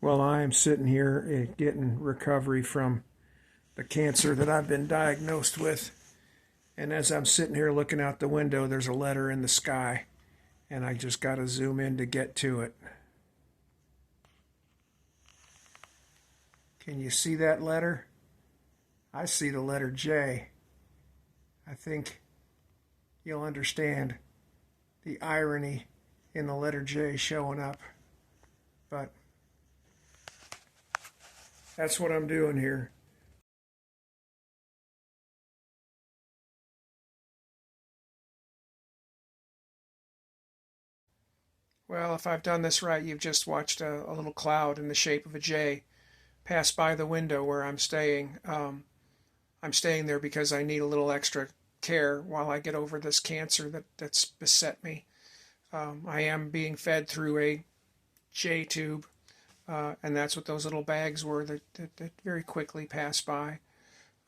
Well, I am sitting here getting recovery from the cancer that I've been diagnosed with. And as I'm sitting here looking out the window, there's a letter in the sky. And I just got to zoom in to get to it. Can you see that letter? I see the letter J. I think you'll understand the irony in the letter J showing up. But that's what I'm doing here. Well, if I've done this right, you've just watched a little cloud in the shape of a J pass by the window where I'm staying. I'm staying there because I need a little extra care while I get over this cancer that's beset me. I am being fed through a J tube, and that's what those little bags were that very quickly passed by.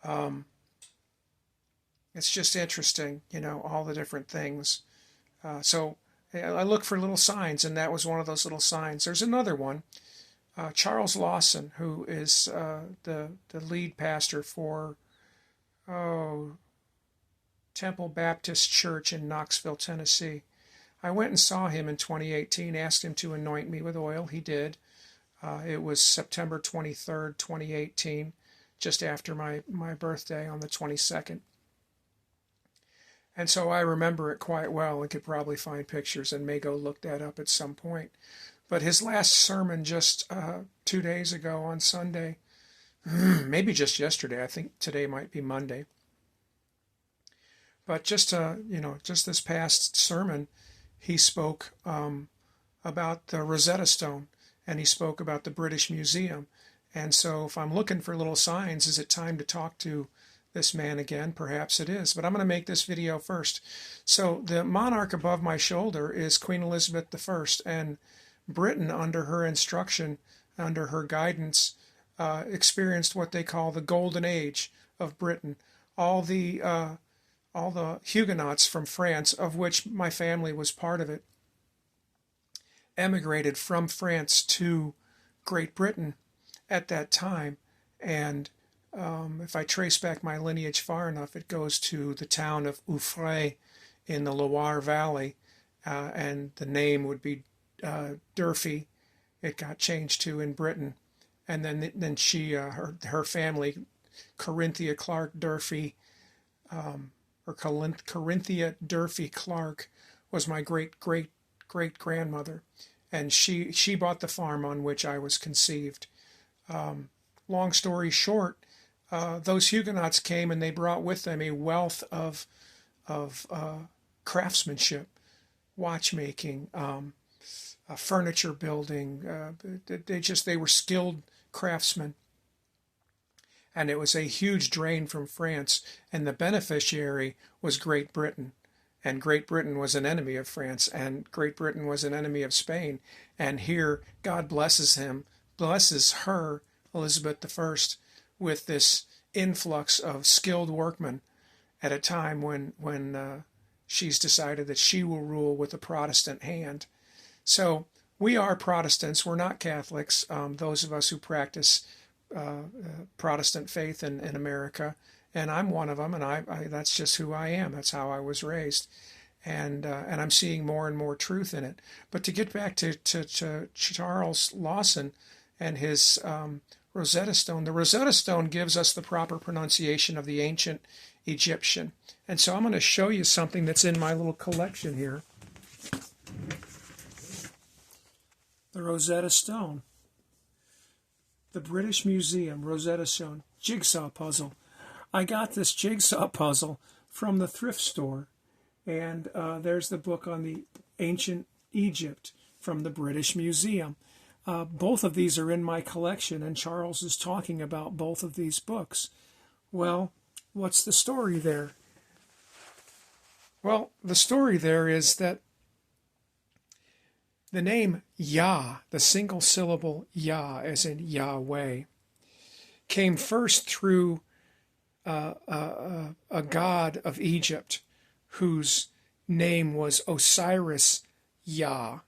Um, it's just interesting, all the different things. So I look for little signs, and that was one of those little signs. There's another one. Charles Lawson, who is the lead pastor for Temple Baptist Church in Knoxville, Tennessee. I went and saw him in 2018, asked him to anoint me with oil. He did. It was September 23rd, 2018, just after my birthday on the 22nd. And so I remember it quite well and could probably find pictures and may go look that up at some point. But his last sermon just 2 days ago on Sunday, maybe just yesterday, I think today might be Monday. But just this past sermon, he spoke about the Rosetta Stone, and he spoke about the British Museum. And so if I'm looking for little signs, is it time to talk to this man again? Perhaps it is, but I'm going to make this video first. So the monarch above my shoulder is Queen Elizabeth I, and Britain, under her instruction, under her guidance, experienced what they call the Golden Age of Britain. All the Huguenots from France, of which my family was part of it, emigrated from France to Great Britain at that time. And if I trace back my lineage far enough, it goes to the town of Ouffray in the Loire Valley, and the name would be Durfee. It got changed to in Britain, and then she her family, Corinthia Clark Durfee, or Corinthia Durfee Clark, was my great grandmother, and she bought the farm on which I was conceived. Long story short, those Huguenots came and they brought with them a wealth of craftsmanship, watchmaking, furniture building. They were skilled craftsmen, and it was a huge drain from France, and the beneficiary was Great Britain. And Great Britain was an enemy of France, and Great Britain was an enemy of Spain. And here, God blesses her, Elizabeth I, with this influx of skilled workmen at a time when she's decided that she will rule with a Protestant hand. So we are Protestants. We're not Catholics. Those of us who practice Protestant faith in America, and I'm one of them, and I that's just who I am. That's how I was raised, and I'm seeing more and more truth in it. But to get back to Charles Lawson and his Rosetta Stone, the Rosetta Stone gives us the proper pronunciation of the ancient Egyptian. And so I'm going to show you something that's in my little collection here. The Rosetta Stone. The British Museum Rosetta Stone jigsaw puzzle. I got this jigsaw puzzle from the thrift store, and there's the book on the ancient Egypt from the British Museum. Both of these are in my collection, and Charles is talking about both of these books. Well, what's the story there? Well, the story there is that the name Yah, the single syllable Yah, as in Yahweh, came first through a god of Egypt whose name was Osiris Yah,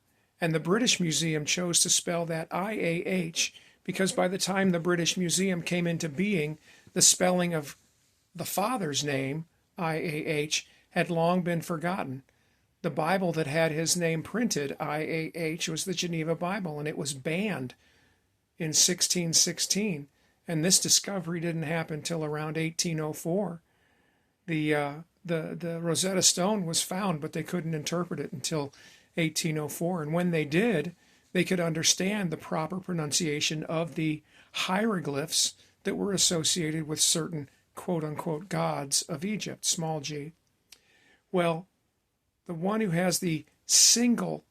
And the British Museum chose to spell that IAH because by the time the British Museum came into being, the spelling of the Father's name, IAH, had long been forgotten. The Bible that had his name printed, IAH, was the Geneva Bible, and it was banned in 1616. And this discovery didn't happen till around 1804. The Rosetta Stone was found, but they couldn't interpret it until 1804. And when they did, they could understand the proper pronunciation of the hieroglyphs that were associated with certain quote-unquote gods of Egypt, small g. Well, the one who has the single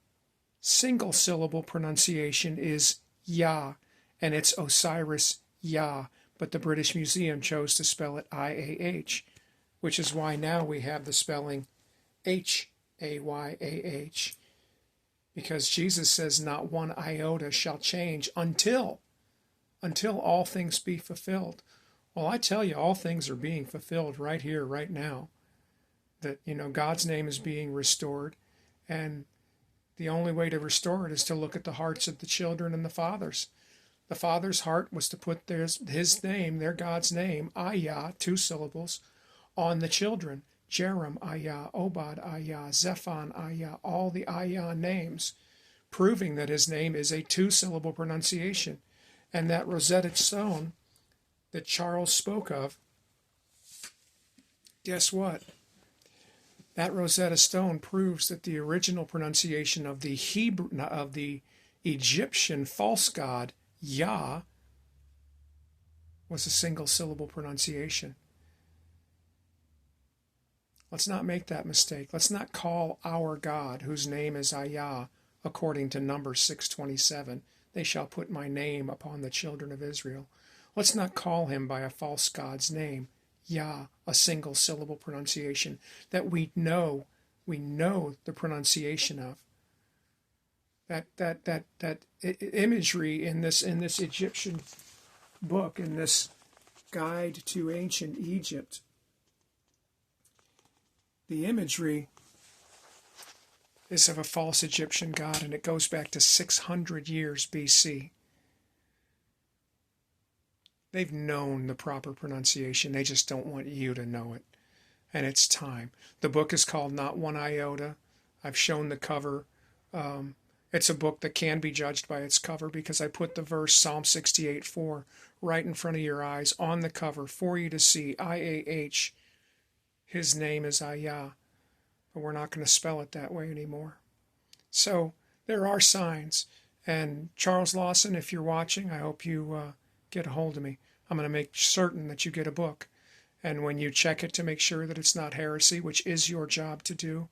syllable pronunciation is Yah, and it's Osiris Yah, but the British Museum chose to spell it IAH, which is why now we have the spelling HAYAH, because Jesus says not one iota shall change until all things be fulfilled. Well, I tell you, all things are being fulfilled right here, right now. That, God's name is being restored, and the only way to restore it is to look at the hearts of the children and the fathers. The father's heart was to put his name, their God's name, Ayah, 2 syllables, on the children. Jerem Ayah, Obad Ayah, Zephon Ayah, all the Ayah names, proving that his name is a 2-syllable pronunciation. And that Rosetta Stone that Charles spoke of, guess what? That Rosetta Stone proves that the original pronunciation of the Egyptian false god Yah was a single-syllable pronunciation. Let's not make that mistake. Let's not call our God, whose name is Ayah, according to Numbers 6:27. They shall put my name upon the children of Israel. Let's not call him by a false god's name, Yah, a single-syllable pronunciation that we know the pronunciation of. That imagery in this Egyptian book, in this guide to ancient Egypt, the imagery is of a false Egyptian god, and it goes back to 600 years BC. They've known the proper pronunciation. They just don't want you to know it. And it's time. The book is called Not One Iota. I've shown the cover. It's a book that can be judged by its cover because I put the verse Psalm 68:4 right in front of your eyes on the cover for you to see. IAH. His name is Ayah. But we're not going to spell it that way anymore. So there are signs. And Charles Lawson, if you're watching, I hope you get a hold of me. I'm going to make certain that you get a book. And when you check it to make sure that it's not heresy, which is your job to do,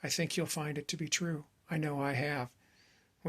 I think you'll find it to be true. I know I have.